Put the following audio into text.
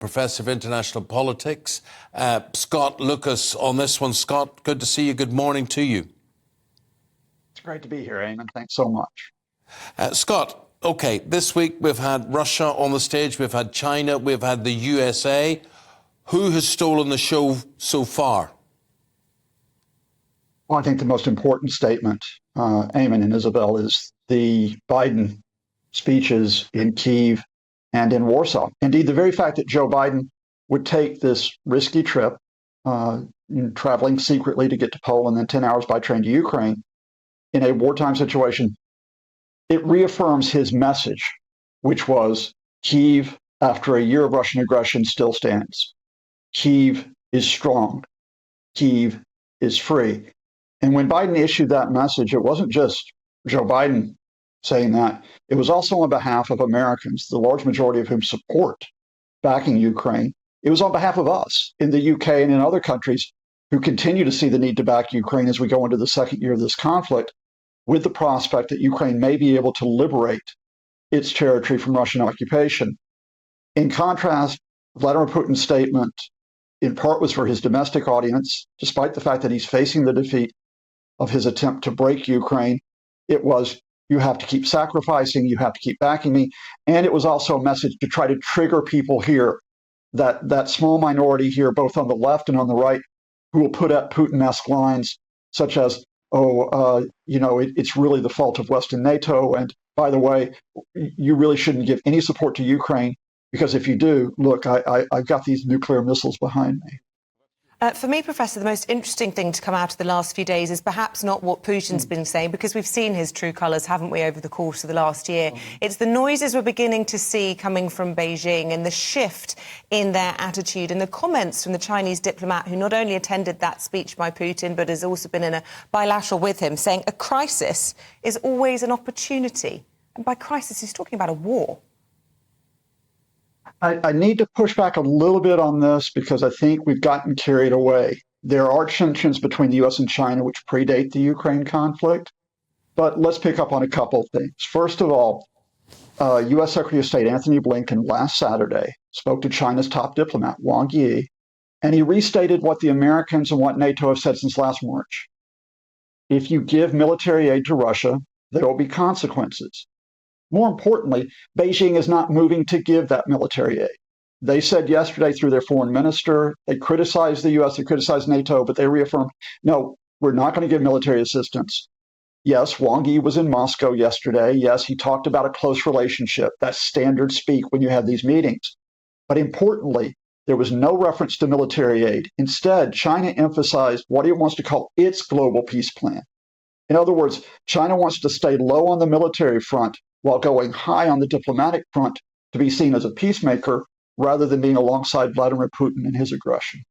Professor of International Politics. Scott Lucas on this one. Scott, good to see you. Good morning to you. It's great to be here, Eamon. Thanks so much. Scott, okay, this week we've had Russia on the stage, we've had China, we've had the USA. Who has stolen the show so far? Well, I think the most important statement, Eamon and Isabel, is the Biden speeches in Kyiv and in Warsaw. Indeed, the very fact that Joe Biden would take this risky trip, traveling secretly to get to Poland, then 10 hours by train to Ukraine, in a wartime situation, it reaffirms his message, which was Kyiv, after a year of Russian aggression, still stands. Kyiv is strong. Kyiv is free. And when Biden issued that message, it wasn't just Joe Biden saying that. It was also on behalf of Americans, the large majority of whom support backing Ukraine. It was on behalf of us in the UK and in other countries who continue to see the need to back Ukraine as we go into the second year of this conflict, with the prospect that Ukraine may be able to liberate its territory from Russian occupation. In contrast, Vladimir Putin's statement in part was for his domestic audience, despite the fact that he's facing the defeat of his attempt to break Ukraine. It was, you have to keep sacrificing, you have to keep backing me. And it was also a message to try to trigger people here, that small minority here, both on the left and on the right, who will put up Putin-esque lines such as, it's really the fault of West and NATO. And by the way, you really shouldn't give any support to Ukraine, because if you do, look, I've got these nuclear missiles behind me. For me, Professor, the most interesting thing to come out of the last few days is perhaps not what Putin's been saying, because we've seen his true colours, haven't we, over the course of the last year. It's the noises we're beginning to see coming from Beijing and the shift in their attitude and the comments from the Chinese diplomat who not only attended that speech by Putin, but has also been in a bilateral with him, saying a crisis is always an opportunity. And by crisis, he's talking about a war. I need to push back a little bit on this because I think we've gotten carried away. There are tensions between the U.S. and China which predate the Ukraine conflict, but let's pick up on a couple of things. First of all, U.S. Secretary of State Anthony Blinken last Saturday spoke to China's top diplomat, Wang Yi, and he restated what the Americans and what NATO have said since last March. If you give military aid to Russia, there will be consequences. More importantly, Beijing is not moving to give that military aid. They said yesterday through their foreign minister, they criticized the U.S., they criticized NATO, but they reaffirmed, no, we're not going to give military assistance. Yes, Wang Yi was in Moscow yesterday. Yes, he talked about a close relationship. That's standard speak when you have these meetings. But importantly, there was no reference to military aid. Instead, China emphasized what it wants to call its global peace plan. In other words, China wants to stay low on the military front while going high on the diplomatic front to be seen as a peacemaker rather than being alongside Vladimir Putin in his aggression.